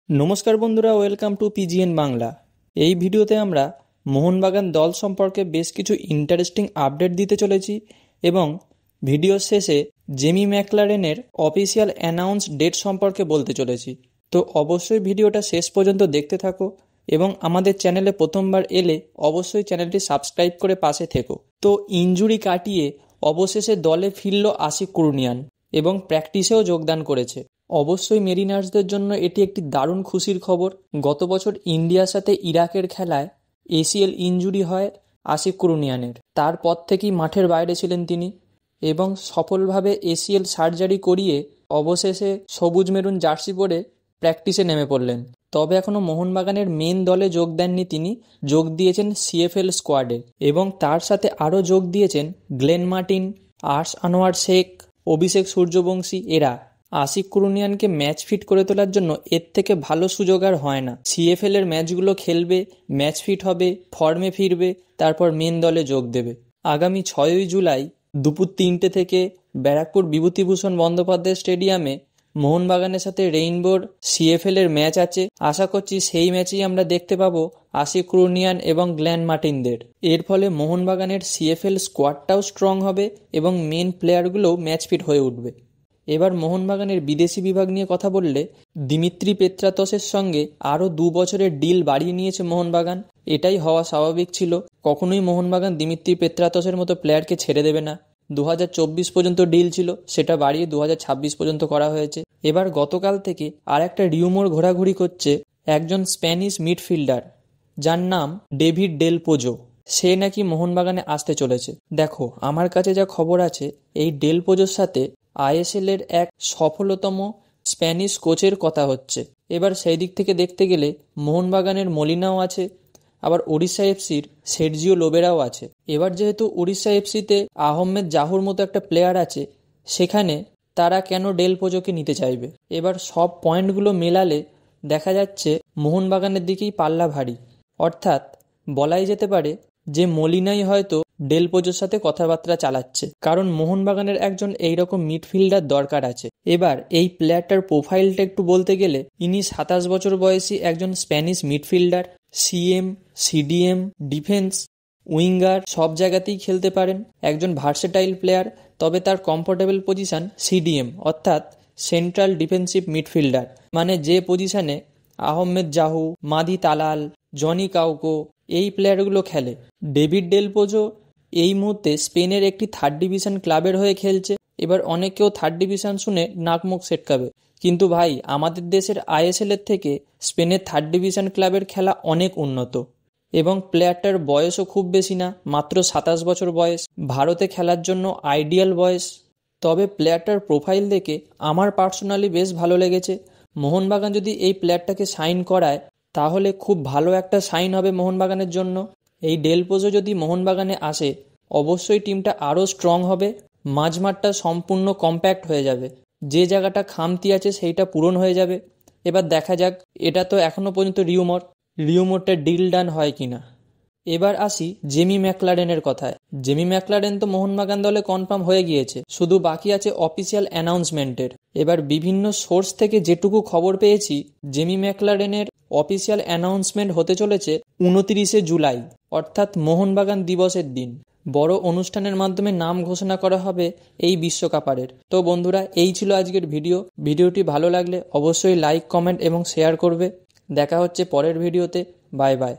নমস্কার বন্ধুরা, welcome to পিজিএন Bangla. এই ভিডিওতে আমরা মোহনবাগান দল সম্পর্কে বেশ কিছু ইন্টারেস্টিং আপডেট দিতে চলেছি এবং ভিডিওর শেষে জেমি ম্যাকলারেনের অফিসিয়াল অ্যানাউন্স ডেট সম্পর্কে বলতে চলেছি। তো অবশ্যই ভিডিওটা শেষ পর্যন্ত দেখতে থাকো এবং আমাদের চ্যানেলে প্রথমবার এলে অবশ্যই চ্যানেলটি সাবস্ক্রাইব করে পাশে থেকো। তো ইনজুরি কাটিয়ে অবশেষে দলে ফিরল আশিক কুরুনিয়ান এবং প্র্যাকটিসেও যোগদান করেছে। অবশ্যই মেরিনার্সদের জন্য এটি একটি দারুণ খুশির খবর। গত বছর ইন্ডিয়ার সাথে ইরাকের খেলায় এসিএল ইনজুরি হয় আশিক কুরুনিয়ানের, তারপর থেকেই মাঠের বাইরে ছিলেন তিনি এবং সফলভাবে এসিএল সার্জারি করিয়ে অবশেষে সবুজ মেরুন জার্সি পরে প্র্যাকটিসে নেমে পড়লেন। তবে এখনও মোহনবাগানের মেন দলে যোগ দেননি তিনি, যোগ দিয়েছেন সিএফএল স্কোয়াডে এবং তার সাথে আরও যোগ দিয়েছেন গ্লেন মার্টিন, আর্শ আনোয়ার শেখ, অভিষেক সূর্যবংশী। এরা আশিক কুরুনিয়ানকে ম্যাচ ফিট করে তোলার জন্য এর থেকে ভালো সুযোগ আর হয় না। সিএফএল এর ম্যাচগুলো খেলবে, ম্যাচ ফিট হবে, ফর্মে ফিরবে, তারপর মেন দলে যোগ দেবে। আগামী 6ই জুলাই দুপুর 3টে থেকে ব্যারাকপুর বিভূতিভূষণ বন্দ্যোপাধ্যায় স্টেডিয়ামে মোহনবাগানের সাথে রেইনবোর সিএফএল এর ম্যাচ আছে। আশা করছি সেই ম্যাচেই আমরা দেখতে পাবো আশিক কুরুনিয়ান এবং গ্ল্যান মার্টিনদের। এর ফলে মোহনবাগানের সিএফএল স্কোয়াডটাও স্ট্রং হবে এবং মেন প্লেয়ারগুলোও ম্যাচ ফিট হয়ে উঠবে। এবার মোহনবাগানের বিদেশি বিভাগ নিয়ে কথা বললে দিমিত্রি পেত্রাতসের সঙ্গে আরও 2 বছরের ডিল বাড়িয়ে নিয়েছে মোহনবাগান। এটাই হওয়া স্বাভাবিক ছিল। কখনোই মোহনবাগান দিমিত্রি পেত্রাতসের মতো প্লেয়ারকে ছেড়ে দেবে না। 2024 পর্যন্ত ডিল ছিল, সেটা বাড়িয়ে 2026 পর্যন্ত করা হয়েছে। এবার গতকাল থেকে আর একটা রিউমোর ঘোরাঘুরি করছে একজন স্প্যানিশ মিডফিল্ডার যার নাম ডেভিড ডেল পোজো। সে নাকি মোহনবাগানে আসতে চলেছে। দেখো, আমার কাছে যা খবর আছে, এই ডেল পোজোর সাথে আইএসএল এর এক সফলতম স্প্যানিশ কোচের কথা হচ্ছে। এবার সেই দিক থেকে দেখতে গেলে মোহনবাগানের মলিনাও আছে, আবার ওড়িশা এফসির সের্জিও লোবেরাও আছে। এবার যেহেতু ওড়িশা এফসিতে আহমেদ জাহুর মতো একটা প্লেয়ার আছে, সেখানে তারা কেন ডেল পোজোকে নিতে চাইবে? এবার সব পয়েন্টগুলো মেলালে দেখা যাচ্ছে মোহনবাগানের দিকেই পাল্লা ভারী। অর্থাৎ বলাই যেতে পারে যে মলিনাই হয়তো ডেল পোজোর সাথে কথাবার্তা চালাচ্ছে, কারণ মোহনবাগানের একজন এইরকম মিডফিল্ডার দরকার আছে। এবার এই প্লেয়ারটার প্রোফাইলটা একটু বলতে গেলে, ইনি 27 বছর বয়সী একজন Spanish midfielder. CM, CDM, defence, winger সব জায়গাতেই খেলতে পারেন। একজন ভার্সেটাইল প্লেয়ার, তবে তার কমফোর্টেবল পজিশন সিডিএম অর্থাৎ সেন্ট্রাল ডিফেন্সিভ মিডফিল্ডার, মানে যে পজিশনে আহমেদ জাহু, মাদি তালাল, জনি কাউকো এই প্লেয়ারগুলো খেলে। ডেভিড ডেল পোজো এই মুহূর্তে স্পেনের একটি 3rd ডিভিশন ক্লাবের হয়ে খেলছে। এবার অনেকেও 3rd ডিভিশন শুনে নাক মুখ সেটকাবে, কিন্তু ভাই, আমাদের দেশের আইএসএল এর থেকে স্পেনের 3rd ডিভিশন ক্লাবের খেলা অনেক উন্নত এবং প্লেয়ারটার বয়সও খুব বেশি না, মাত্র 27 বছর বয়স। ভারতে খেলার জন্য আইডিয়াল বয়স। তবে প্লেয়ারটার প্রোফাইল দেখে আমার পার্সোনালি বেশ ভালো লেগেছে। মোহনবাগান যদি এই প্লেয়ারটাকে সাইন করায় তাহলে খুব ভালো একটা সাইন হবে মোহনবাগানের জন্য। এই ডেল পোজো যদি মোহনবাগানে আসে, অবশ্যই টিমটা আরও স্ট্রং হবে, মাঝমাঠটা সম্পূর্ণ কম্প্যাক্ট হয়ে যাবে, যে জায়গাটা খামতি আছে সেইটা পূরণ হয়ে যাবে। এবার দেখা যাক, এটা তো এখনও পর্যন্ত রিউমোরটা ডিল ডান হয় কিনা। এবার আসি জেমি ম্যাকলারেনের কথায়। জেমি ম্যাকলারেন তো মোহনবাগান দলে কনফার্ম হয়ে গিয়েছে, শুধু বাকি আছে অফিসিয়াল অ্যানাউন্সমেন্টের। এবার বিভিন্ন সোর্স থেকে যেটুকু খবর পেয়েছি, জেমি ম্যাকলারেনের অফিসিয়াল অ্যানাউন্সমেন্ট হতে চলেছে 29শে জুলাই, অর্থাৎ মোহনবাগান দিবসের দিন। বড় অনুষ্ঠানের মাধ্যমে নাম ঘোষণা করা হবে এই বিশ্বকাপারের। তো বন্ধুরা, এই ছিল আজকের ভিডিওটি ভালো লাগলে অবশ্যই লাইক, কমেন্ট এবং শেয়ার করবে। দেখা হচ্ছে পরের ভিডিওতে। Bye bye.